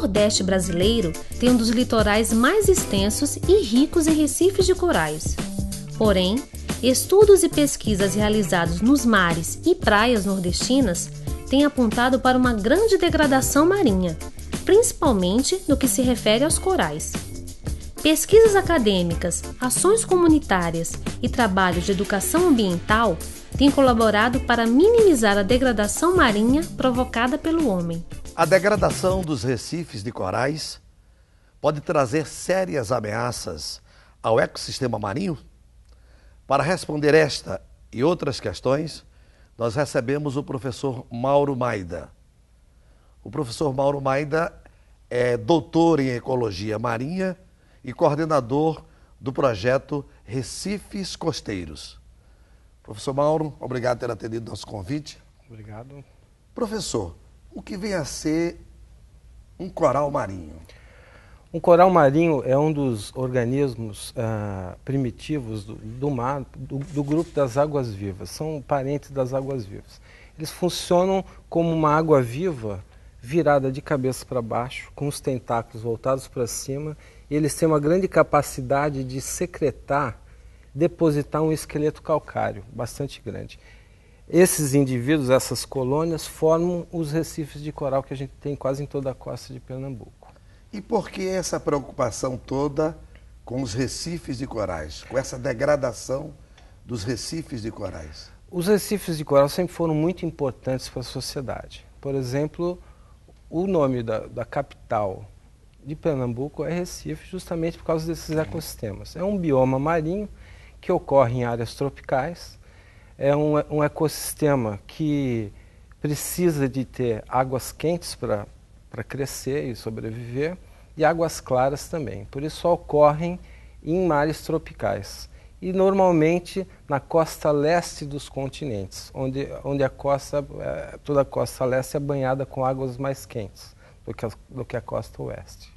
Nordeste brasileiro tem um dos litorais mais extensos e ricos em recifes de corais. Porém, estudos e pesquisas realizados nos mares e praias nordestinas têm apontado para uma grande degradação marinha, principalmente no que se refere aos corais. Pesquisas acadêmicas, ações comunitárias e trabalhos de educação ambiental têm colaborado para minimizar a degradação marinha provocada pelo homem. A degradação dos recifes de corais pode trazer sérias ameaças ao ecossistema marinho? Para responder esta e outras questões, nós recebemos o professor Mauro Maida. O professor Mauro Maida é doutor em Ecologia Marinha e coordenador do projeto Recifes Costeiros. Professor Mauro, obrigado por ter atendido nosso convite. Obrigado. Professor, o que vem a ser um coral marinho? Um coral marinho é um dos organismos primitivos do mar, do grupo das águas-vivas. São parentes das águas-vivas. Eles funcionam como uma água-viva virada de cabeça para baixo, com os tentáculos voltados para cima. E eles têm uma grande capacidade de secretar, depositar um esqueleto calcário bastante grande. Esses indivíduos, essas colônias, formam os recifes de coral que a gente tem quase em toda a costa de Pernambuco. E por que essa preocupação toda com os recifes de corais, com essa degradação dos recifes de corais? Os recifes de coral sempre foram muito importantes para a sociedade. Por exemplo, o nome da capital de Pernambuco é Recife, justamente por causa desses ecossistemas. É um bioma marinho que ocorre em áreas tropicais, é um ecossistema que precisa de ter águas quentes para crescer e sobreviver, e águas claras também. Por isso ocorrem em mares tropicais. E normalmente na costa leste dos continentes, onde toda a costa leste é banhada com águas mais quentes do que a costa oeste.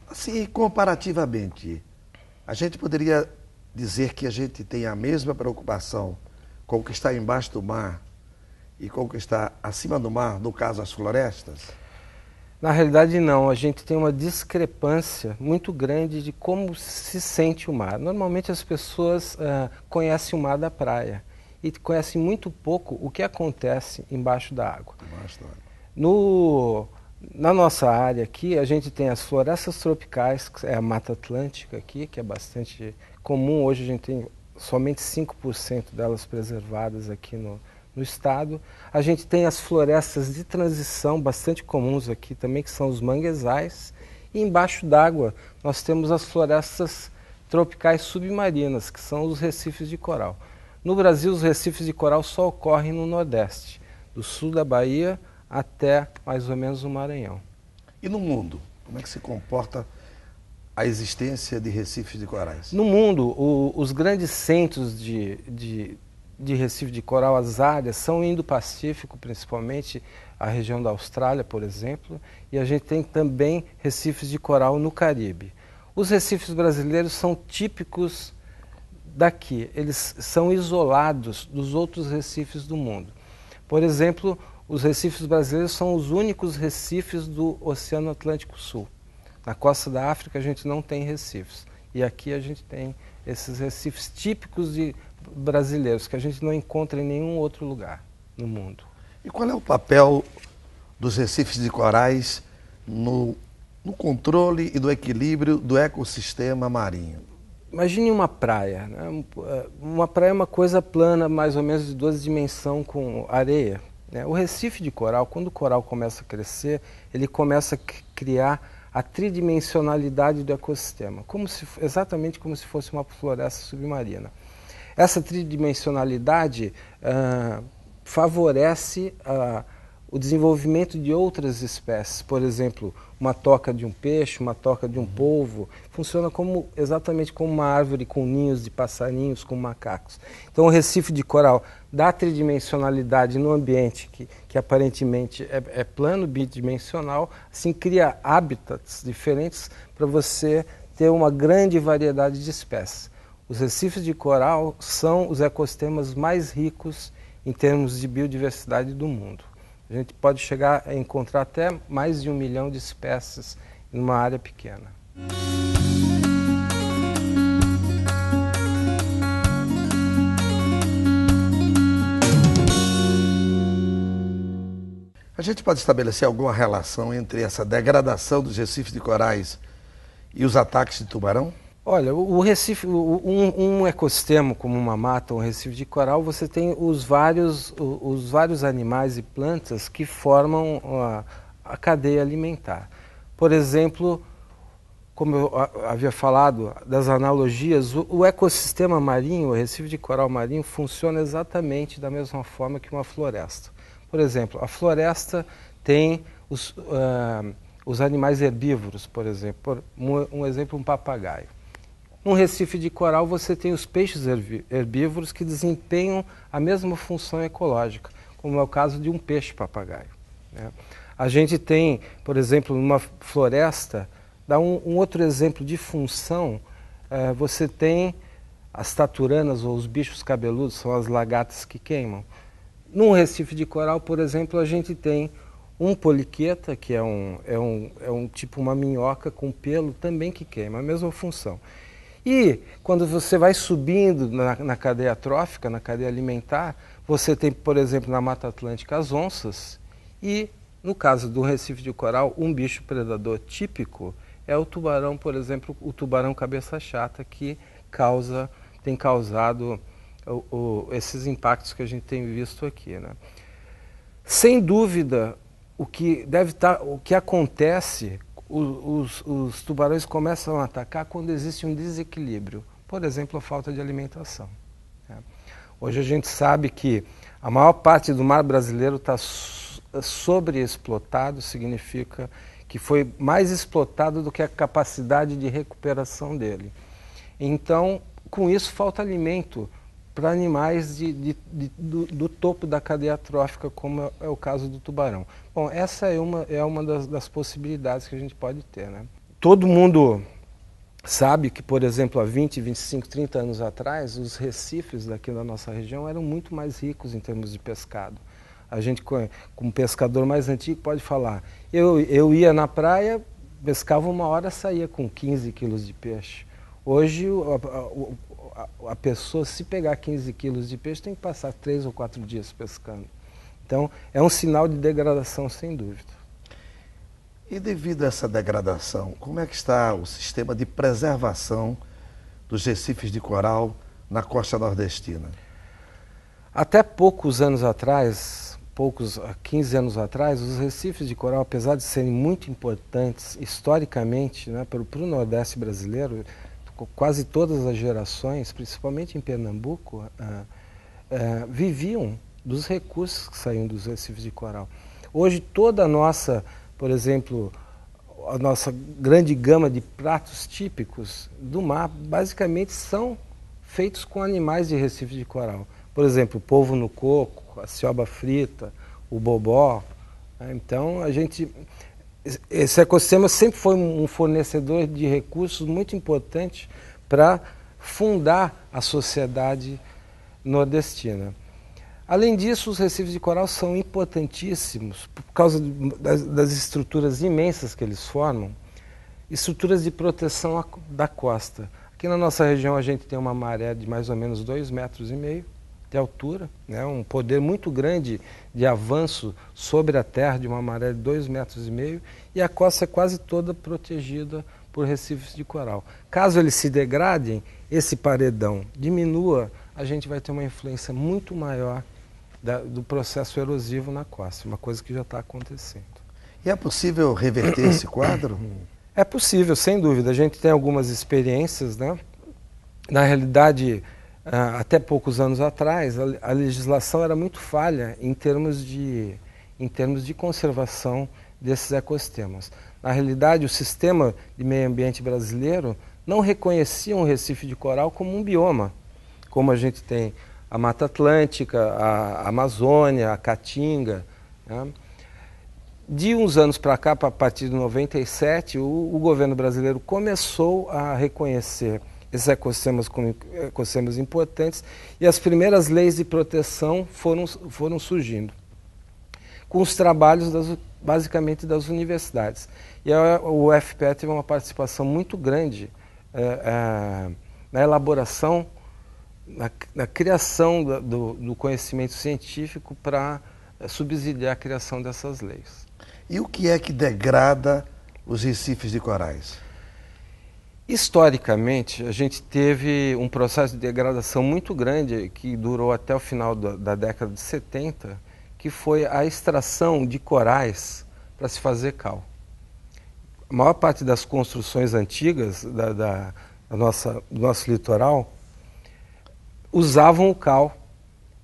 Assim, comparativamente, a gente poderia dizer que a gente tem a mesma preocupação com o que está embaixo do mar e com o que está acima do mar, no caso as florestas? Na realidade não, a gente tem uma discrepância muito grande de como se sente o mar. Normalmente as pessoas conhecem o mar da praia e conhecem muito pouco o que acontece embaixo da água. Na nossa área aqui, a gente tem as florestas tropicais, que é a Mata Atlântica aqui, que é bastante comum. Hoje a gente tem somente 5% delas preservadas aqui no estado. A gente tem as florestas de transição, bastante comuns aqui também, que são os manguezais. E embaixo d'água nós temos as florestas tropicais submarinas, que são os recifes de coral. No Brasil, os recifes de coral só ocorrem no Nordeste, do sul da Bahia até mais ou menos o Maranhão. E no mundo, como é que se comporta a existência de recifes de corais? No mundo, os grandes centros de recife de coral, as áreas, são o Indo-Pacífico, principalmente a região da Austrália, por exemplo, e a gente tem também recifes de coral no Caribe. Os recifes brasileiros são típicos daqui, eles são isolados dos outros recifes do mundo. Por exemplo, os recifes brasileiros são os únicos recifes do Oceano Atlântico Sul. Na costa da África a gente não tem recifes, e aqui a gente tem esses recifes típicos brasileiros, que a gente não encontra em nenhum outro lugar no mundo. E qual é o papel dos recifes de corais no controle e no equilíbrio do ecossistema marinho? Imagine uma praia, né? Uma praia é uma coisa plana, mais ou menos de 2 dimensões, com areia, né? O recife de coral, quando o coral começa a crescer, ele começa a criar a tridimensionalidade do ecossistema, exatamente como se fosse uma floresta submarina. Essa tridimensionalidade favorece o desenvolvimento de outras espécies. Por exemplo, uma toca de um peixe, uma toca de um polvo, funciona exatamente como uma árvore com ninhos de passarinhos, com macacos. Então o recife de coral dá tridimensionalidade no ambiente que aparentemente é plano, bidimensional, assim cria hábitats diferentes para você ter uma grande variedade de espécies. os recifes de coral são os ecossistemas mais ricos em termos de biodiversidade do mundo. A gente pode chegar a encontrar até mais de 1 milhão de espécies em uma área pequena. A gente pode estabelecer alguma relação entre essa degradação dos recifes de corais e os ataques de tubarão? Olha, o recife, um ecossistema como uma mata, um recife de coral, você tem os vários animais e plantas que formam a cadeia alimentar. Por exemplo, como eu havia falado das analogias, o ecossistema marinho, o recife de coral marinho, funciona exatamente da mesma forma que uma floresta. Por exemplo, a floresta tem os animais herbívoros, por exemplo. Um exemplo, um papagaio. No recife de coral você tem os peixes herbívoros que desempenham a mesma função ecológica, como é o caso de um peixe-papagaio, né? A gente tem, por exemplo, numa floresta, dá um outro exemplo de função, você tem as taturanas ou os bichos cabeludos, são as lagartas que queimam. Num recife de coral, por exemplo, a gente tem um poliqueta, que é um tipo uma minhoca com pelo também que queima, a mesma função. E quando você vai subindo na cadeia trófica, na cadeia alimentar, você tem, por exemplo, na Mata Atlântica as onças e, no caso do recife de coral, um bicho predador típico é o tubarão, por exemplo, o tubarão cabeça chata, que tem causado esses impactos que a gente tem visto aqui, né? Sem dúvida, o que acontece, os tubarões começam a atacar quando existe um desequilíbrio, por exemplo, a falta de alimentação, né? Hoje a gente sabe que a maior parte do mar brasileiro está sobreexplotado, significa que foi mais explotado do que a capacidade de recuperação dele. Então, com isso, falta alimento para animais do topo da cadeia trófica, como é o caso do tubarão. Bom, essa é uma das possibilidades que a gente pode ter, né? Todo mundo sabe que, por exemplo, há 20, 25, 30 anos atrás, os recifes daqui da nossa região eram muito mais ricos em termos de pescado. A gente, como pescador mais antigo, pode falar, eu ia na praia, pescava 1 hora, saía com 15 quilos de peixe. Hoje, a pessoa, se pegar 15 quilos de peixe, tem que passar 3 ou 4 dias pescando. Então, é um sinal de degradação, sem dúvida. E devido a essa degradação, como é que está o sistema de preservação dos recifes de coral na costa nordestina? Até poucos anos atrás, 15 anos atrás, os recifes de coral, apesar de serem muito importantes historicamente, né, para o Nordeste brasileiro, quase todas as gerações, principalmente em Pernambuco, viviam dos recursos que saíam dos recifes de coral. Hoje toda a nossa, por exemplo, a nossa grande gama de pratos típicos do mar, basicamente são feitos com animais de recife de coral. Por exemplo, o polvo no coco, a cioba frita, o bobó, né? Então, esse ecossistema sempre foi um fornecedor de recursos muito importante para fundar a sociedade nordestina. Além disso, os recifes de coral são importantíssimos por causa das estruturas imensas que eles formam, estruturas de proteção da costa. Aqui na nossa região a gente tem uma maré de mais ou menos 2,5 metros de altura, né? Um poder muito grande de avanço sobre a terra de uma maré de 2,5 metros, e a costa é quase toda protegida por recifes de coral. Caso eles se degradem, esse paredão diminua, a gente vai ter uma influência muito maior do processo erosivo na costa, uma coisa que já está acontecendo. E é possível reverter esse quadro? É possível, sem dúvida. A gente tem algumas experiências, né? Na realidade, até poucos anos atrás, a legislação era muito falha em termos de conservação desses ecossistemas. Na realidade, o sistema de meio ambiente brasileiro não reconhecia um recife de coral como um bioma, como a gente tem a Mata Atlântica, a Amazônia, a Caatinga, né? De uns anos para cá, a partir de 97, o governo brasileiro começou a reconhecer esses ecossistemas como ecossistemas importantes, e as primeiras leis de proteção foram surgindo, com os trabalhos basicamente das universidades. E o UFPE teve uma participação muito grande na elaboração, na criação do conhecimento científico para subsidiar a criação dessas leis. E o que é que degrada os recifes de corais? Historicamente, a gente teve um processo de degradação muito grande que durou até o final da década de 70, que foi a extração de corais para se fazer cal. A maior parte das construções antigas do nosso litoral usavam o cal.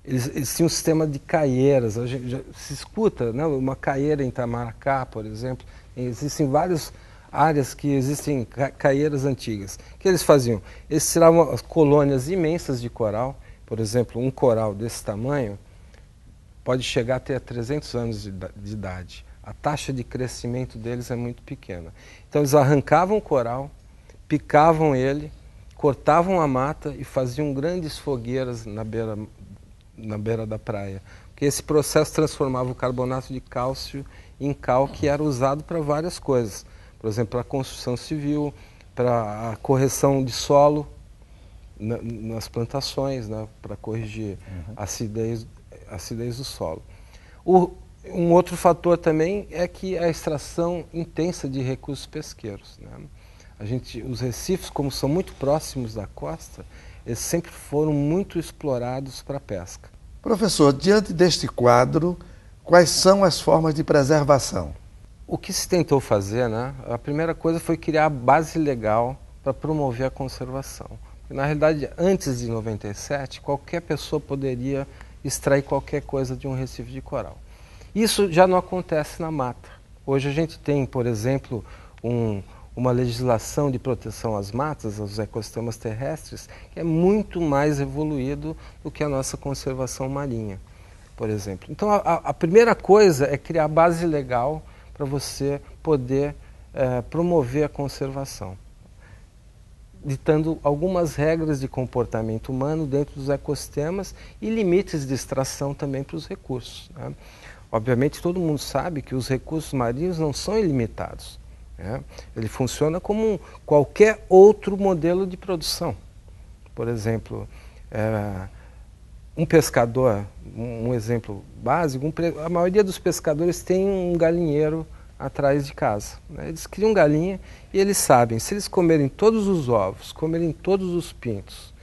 Eles tinham um sistema de caieiras. A gente já se escuta, né? Uma caieira em Itamaracá, por exemplo. Existem várias áreas que existem caieiras antigas. O que eles faziam? Eles tiravam as colônias imensas de coral. Por exemplo, um coral desse tamanho pode chegar a ter 300 anos de idade. A taxa de crescimento deles é muito pequena. Então eles arrancavam o coral, picavam ele, cortavam a mata e faziam grandes fogueiras na beira da praia. Porque esse processo transformava o carbonato de cálcio em cal, que era usado para várias coisas. Por exemplo, para a construção civil, para a correção de solo nas plantações, né, para corrigir a acidez do solo. Um outro fator também é que a extração intensa de recursos pesqueiros, né? Os recifes, como são muito próximos da costa, eles sempre foram muito explorados para a pesca. Professor, diante deste quadro, quais são as formas de preservação? O que se tentou fazer, né? A primeira coisa foi criar a base legal para promover a conservação. Porque, na realidade, antes de 97, qualquer pessoa poderia extrair qualquer coisa de um recife de coral. Isso já não acontece na mata. Hoje a gente tem, por exemplo, uma legislação de proteção às matas, aos ecossistemas terrestres, que é muito mais evoluído do que a nossa conservação marinha, por exemplo. Então, a primeira coisa é criar base legal para você poder promover a conservação, ditando algumas regras de comportamento humano dentro dos ecossistemas e limites de extração também para os recursos, né? Obviamente, todo mundo sabe que os recursos marinhos não são ilimitados, né? Ele funciona como qualquer outro modelo de produção. Por exemplo, um pescador, um exemplo básico, a maioria dos pescadores tem um galinheiro atrás de casa, né? Eles criam galinha e eles sabem, se eles comerem todos os ovos, comerem todos os pintos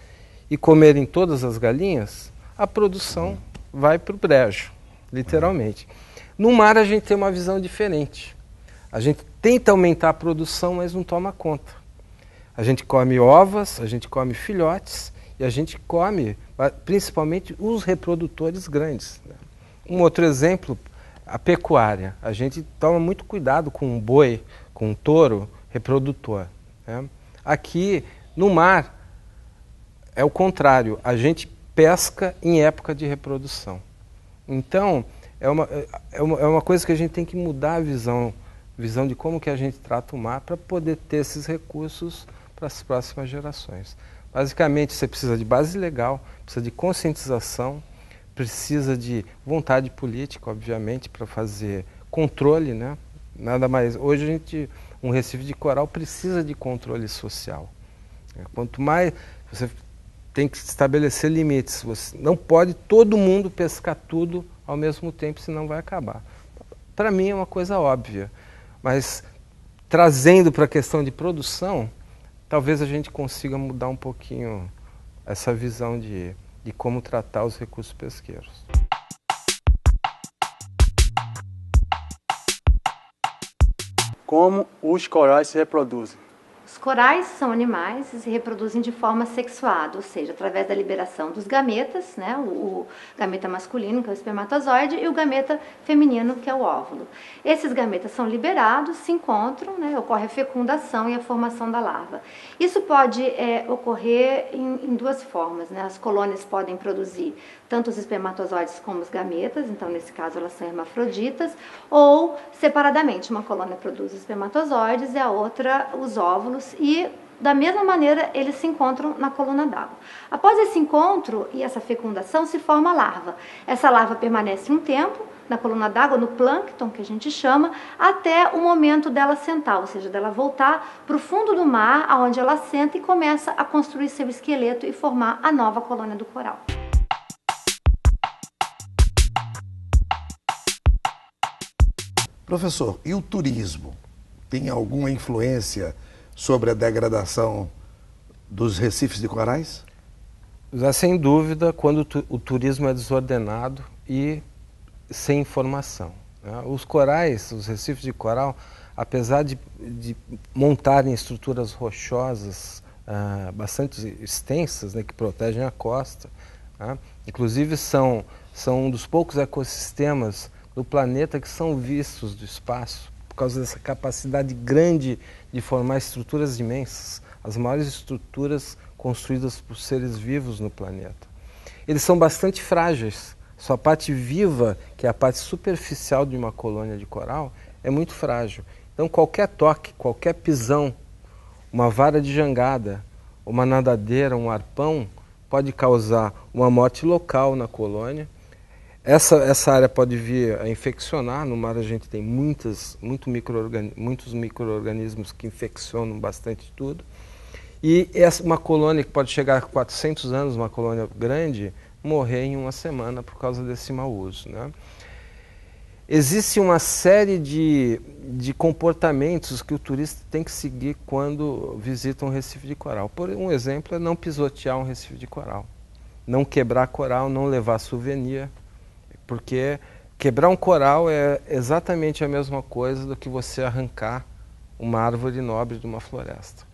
e comerem todas as galinhas, a produção vai para o brejo, literalmente. No mar a gente tem uma visão diferente. A gente tenta aumentar a produção, mas não toma conta. A gente come ovas, a gente come filhotes e a gente come principalmente os reprodutores grandes, né? Um outro exemplo, a pecuária. A gente toma muito cuidado com um boi, com um touro reprodutor, né? Aqui no mar é o contrário, a gente pesca em época de reprodução. Então, é uma coisa que a gente tem que mudar a visão de como que a gente trata o mar para poder ter esses recursos para as próximas gerações. Basicamente, você precisa de base legal, precisa de conscientização, precisa de vontade política, obviamente, para fazer controle, né? Nada mais. Hoje um recife de coral precisa de controle social. Quanto mais você tem que estabelecer limites. Você não pode todo mundo pescar tudo ao mesmo tempo, senão vai acabar. Para mim é uma coisa óbvia, mas trazendo para a questão de produção, talvez a gente consiga mudar um pouquinho essa visão de como tratar os recursos pesqueiros. Como os corais se reproduzem? Os corais são animais e se reproduzem de forma sexuada, ou seja, através da liberação dos gametas, né? O gameta masculino, que é o espermatozoide, e o gameta feminino, que é o óvulo. Esses gametas são liberados, se encontram, né? Ocorre a fecundação e a formação da larva. Isso pode ocorrer em duas formas, né? As colônias podem produzir tanto os espermatozoides como os gametas, então nesse caso elas são hermafroditas, ou separadamente, uma colônia produz os espermatozoides e a outra os óvulos, e da mesma maneira eles se encontram na coluna d'água. Após esse encontro e essa fecundação se forma a larva. Essa larva permanece um tempo na coluna d'água, no plâncton, que a gente chama, até o momento dela sentar, ou seja, dela voltar para o fundo do mar, aonde ela senta e começa a construir seu esqueleto e formar a nova colônia do coral. Professor, e o turismo? Tem alguma influência sobre a degradação dos recifes de corais? Sem dúvida, quando o turismo é desordenado e sem informação. Os corais, os recifes de coral, apesar de montarem estruturas rochosas bastante extensas, né, que protegem a costa, inclusive são um dos poucos ecossistemas do planeta que são vistos do espaço, por causa dessa capacidade grande de formar estruturas imensas, as maiores estruturas construídas por seres vivos no planeta. Eles são bastante frágeis. Sua parte viva, que é a parte superficial de uma colônia de coral, é muito frágil. Então qualquer toque, qualquer pisão, uma vara de jangada, uma nadadeira, um arpão, pode causar uma morte local na colônia. Essa área pode vir a infeccionar. No mar a gente tem muitos micro-organismos que infeccionam bastante tudo. E uma colônia que pode chegar a 400 anos, uma colônia grande, morrer em uma semana por causa desse mau uso, né? Existe uma série de comportamentos que o turista tem que seguir quando visita um recife de coral. Por um exemplo é não pisotear um recife de coral, não quebrar coral, não levar souvenir, porque quebrar um coral é exatamente a mesma coisa do que você arrancar uma árvore nobre de uma floresta.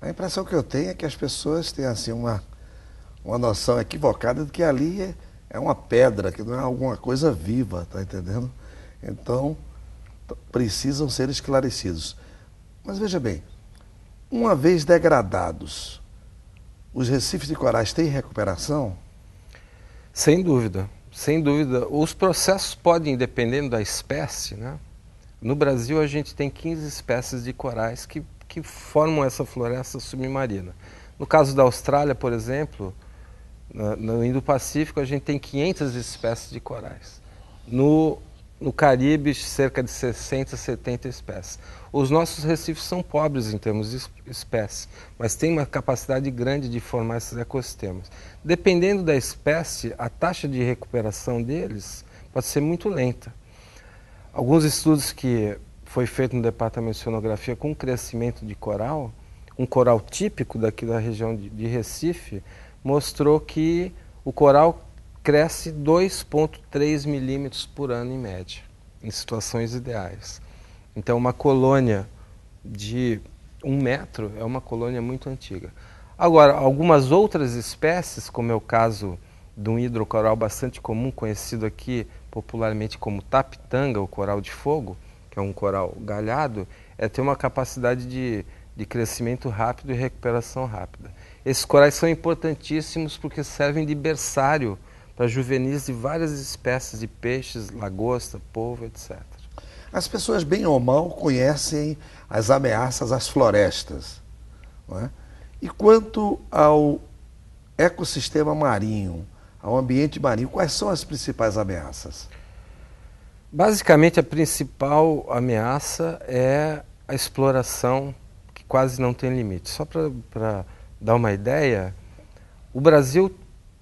A impressão que eu tenho é que as pessoas têm assim uma noção equivocada de que ali é uma pedra, que não é alguma coisa viva, tá entendendo? Então, precisam ser esclarecidos. Mas veja bem, uma vez degradados, os recifes de corais têm recuperação? Sem dúvida, sem dúvida. Os processos podem, dependendo da espécie, né? No Brasil a gente tem 15 espécies de corais que formam essa floresta submarina. No caso da Austrália, por exemplo, no Indo-Pacífico a gente tem 500 espécies de corais. No Caribe, cerca de 60, 70 espécies. Os nossos recifes são pobres em termos de espécies, mas têm uma capacidade grande de formar esses ecossistemas. Dependendo da espécie, a taxa de recuperação deles pode ser muito lenta. Alguns estudos que foi feito no Departamento de Oceanografia com crescimento de coral, um coral típico daqui da região de Recife, mostrou que o coral cresce 2,3 milímetros por ano em média, em situações ideais. Então uma colônia de 1 metro é uma colônia muito antiga. Agora, algumas outras espécies, como é o caso de um hidrocoral bastante comum, conhecido aqui popularmente como tapitanga, o coral de fogo, que é um coral galhado, tem uma capacidade de crescimento rápido e recuperação rápida. Esses corais são importantíssimos porque servem de berçário para juvenis de várias espécies de peixes, lagosta, polvo, etc. As pessoas, bem ou mal, conhecem as ameaças às florestas, não é? E quanto ao ecossistema marinho, ao ambiente marinho, quais são as principais ameaças? Basicamente, a principal ameaça é a exploração, que quase não tem limite. Só para dar uma ideia, o Brasil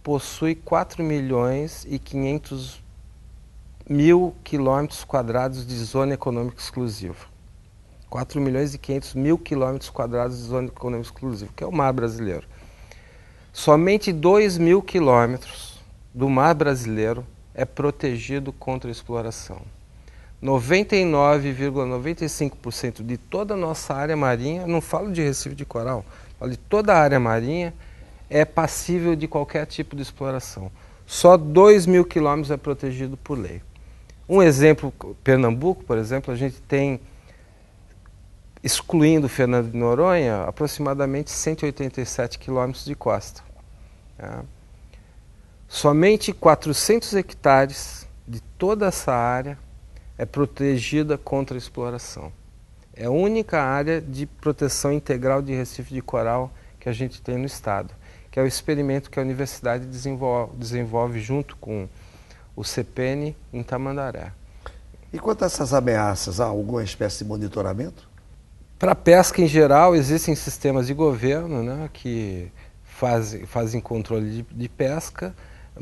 possui 4.500.000 quilômetros quadrados de zona econômica exclusiva. 4.500.000 quilômetros quadrados de zona econômica exclusiva, que é o mar brasileiro. Somente 2.000 quilômetros do mar brasileiro é protegido contra a exploração. 99,95% de toda a nossa área marinha, não falo de Recife de Coral, falo de toda a área marinha, é passível de qualquer tipo de exploração. Só 2.000 quilômetros é protegido por lei. Um exemplo, Pernambuco, por exemplo, a gente tem, excluindo Fernando de Noronha, aproximadamente 187 quilômetros de costa. Somente 400 hectares de toda essa área é protegida contra a exploração. É a única área de proteção integral de recife de coral que a gente tem no estado, que é o experimento que a universidade desenvolve junto com o CPN em Tamandaré. E quanto a essas ameaças, há alguma espécie de monitoramento? Para a pesca em geral, existem sistemas de governo, né, que fazem controle de pesca,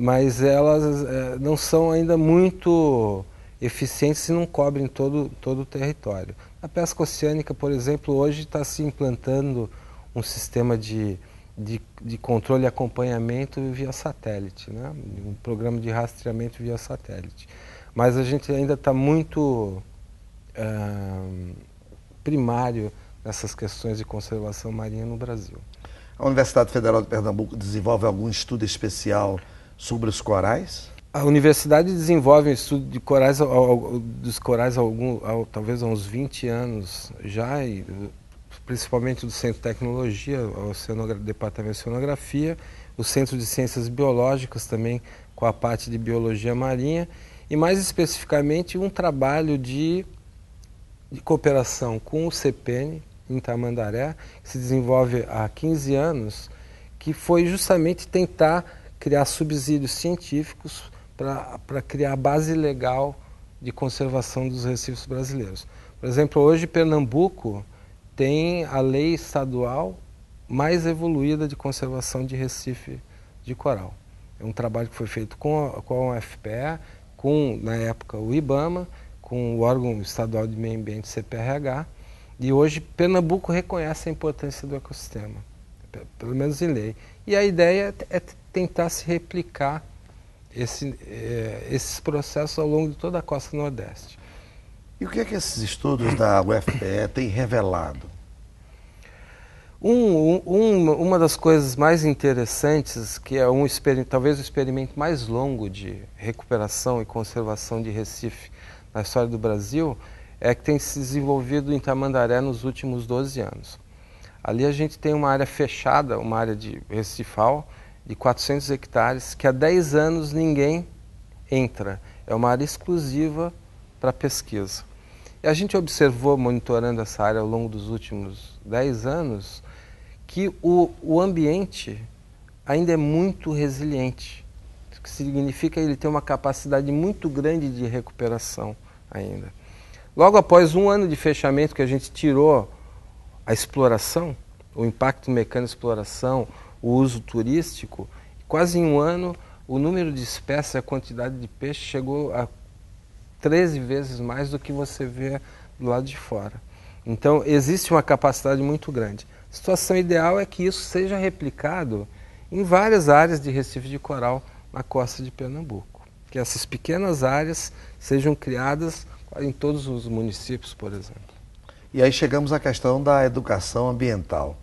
mas elas não são ainda muito eficientes e não cobrem todo o território. A pesca oceânica, por exemplo, hoje está se implantando um sistema de controle e acompanhamento via satélite, né? Um programa de rastreamento via satélite. Mas a gente ainda está muito primário nessas questões de conservação marinha no Brasil. A Universidade Federal de Pernambuco desenvolve algum estudo especial sobre os corais? A universidade desenvolve um estudo de corais, dos corais talvez há uns 20 anos já, e principalmente do Centro de Tecnologia, o Departamento de Oceanografia, o Centro de Ciências Biológicas também com a parte de Biologia Marinha, e mais especificamente um trabalho de cooperação com o CPN em Tamandaré, que se desenvolve há 15 anos, que foi justamente tentar criar subsídios científicos para criar a base legal de conservação dos recifes brasileiros. Por exemplo, hoje Pernambuco tem a lei estadual mais evoluída de conservação de recife de coral. É um trabalho que foi feito com a UFPE, na época, o IBAMA, com o órgão estadual de meio ambiente, CPRH, e hoje Pernambuco reconhece a importância do ecossistema, pelo menos em lei. E a ideia é tentar se replicar esses processos ao longo de toda a costa nordeste. E o que é que esses estudos da UFPE têm revelado? Uma das coisas mais interessantes, que é talvez o experimento mais longo de recuperação e conservação de recife na história do Brasil, é que tem se desenvolvido em Tamandaré nos últimos 12 anos. Ali a gente tem uma área fechada, uma área de recifal, de 400 hectares, que há 10 anos ninguém entra. É uma área exclusiva para pesquisa. E a gente observou, monitorando essa área ao longo dos últimos 10 anos, que o ambiente ainda é muito resiliente, o que significa que ele tem uma capacidade muito grande de recuperação ainda. Logo após um ano de fechamento que a gente tirou a exploração, o impacto mecânico de exploração, o uso turístico, quase em um ano o número de espécies, a quantidade de peixe chegou a 13 vezes mais do que você vê do lado de fora. Então existe uma capacidade muito grande. A situação ideal é que isso seja replicado em várias áreas de recife de coral na costa de Pernambuco. Que essas pequenas áreas sejam criadas em todos os municípios, por exemplo. E aí chegamos à questão da educação ambiental.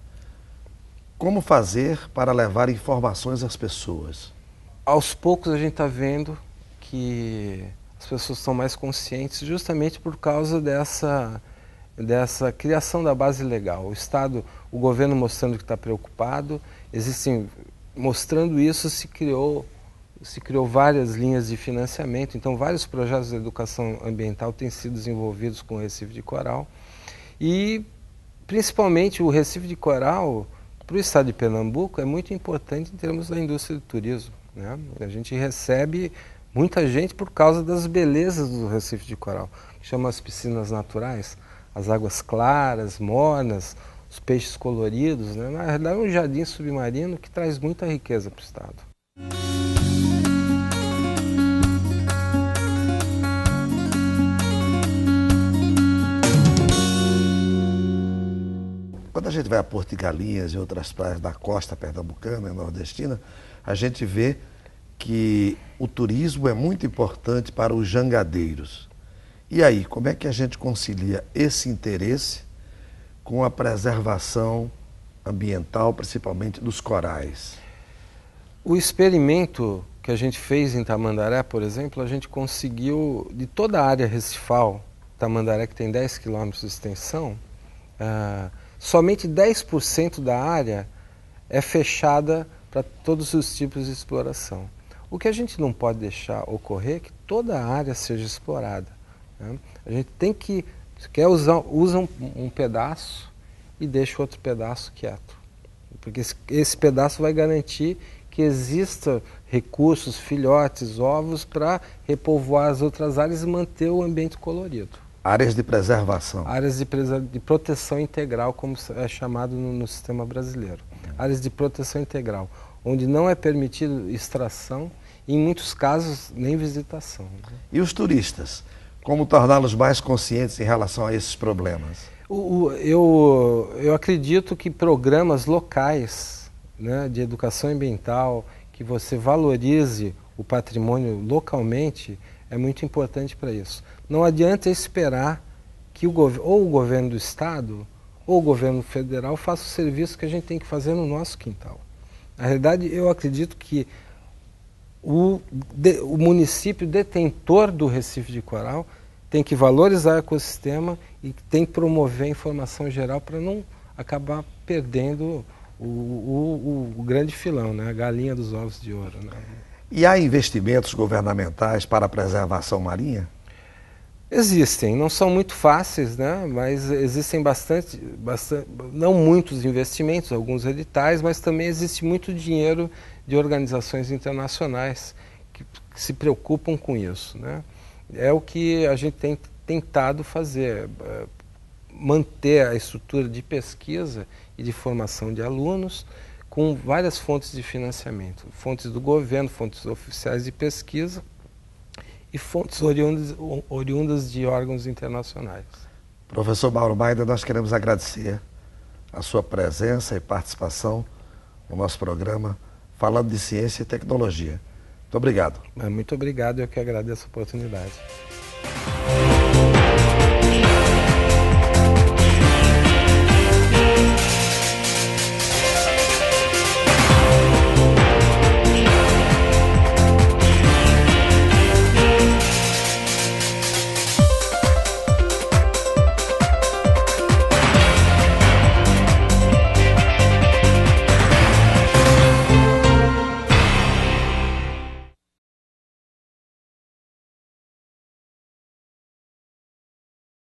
Como fazer para levar informações às pessoas? Aos poucos a gente está vendo que as pessoas estão mais conscientes justamente por causa dessa criação da base legal. O Estado, o governo mostrando que está preocupado, mostrando isso se criou várias linhas de financiamento, então vários projetos de educação ambiental têm sido desenvolvidos com o Recife de Coral e principalmente o Recife de Coral para o estado de Pernambuco é muito importante em termos da indústria do turismo, né? A gente recebe muita gente por causa das belezas do Recife de Coral, que chama as piscinas naturais, as águas claras, mornas, os peixes coloridos, né? Na verdade é um jardim submarino que traz muita riqueza para o estado. Quando a gente vai a Porto de Galinhas e outras praias da costa pernambucana e nordestina, a gente vê que o turismo é muito importante para os jangadeiros. E aí, como é que a gente concilia esse interesse com a preservação ambiental, principalmente dos corais? O experimento que a gente fez em Tamandaré, por exemplo, a gente conseguiu, de toda a área recifal, Tamandaré que tem 10 quilômetros de extensão, somente 10% da área é fechada para todos os tipos de exploração. O que a gente não pode deixar ocorrer é que toda a área seja explorada, né? A gente tem que, se quer usa um pedaço e deixa o outro pedaço quieto, porque esse pedaço vai garantir que exista recursos, filhotes, ovos para repovoar as outras áreas e manter o ambiente colorido. Áreas de preservação. Áreas de proteção integral, como é chamado no sistema brasileiro. Áreas de proteção integral, onde não é permitido extração e, em muitos casos, nem visitação. E os turistas? Como torná-los mais conscientes em relação a esses problemas? Eu acredito que programas locais, né, de educação ambiental, que você valorize o patrimônio localmente, é muito importante para isso. Não adianta esperar que ou o governo do estado ou o governo federal faça o serviço que a gente tem que fazer no nosso quintal. Na realidade, eu acredito que o município detentor do Recife de Coral tem que valorizar o ecossistema e tem que promover a informação geral para não acabar perdendo o grande filão, né? A galinha dos ovos de ouro, né? E há investimentos governamentais para a preservação marinha? Existem, não são muito fáceis, né? Mas existem bastante, não muitos investimentos, alguns editais, mas também existe muito dinheiro de organizações internacionais que se preocupam com isso, né? É o que a gente tem tentado fazer, manter a estrutura de pesquisa e de formação de alunos com várias fontes de financiamento, fontes do governo, fontes oficiais de pesquisa e fontes oriundas de órgãos internacionais. Professor Mauro Maida, nós queremos agradecer a sua presença e participação no nosso programa, falando de ciência e tecnologia. Muito obrigado. Muito obrigado, eu que agradeço a oportunidade.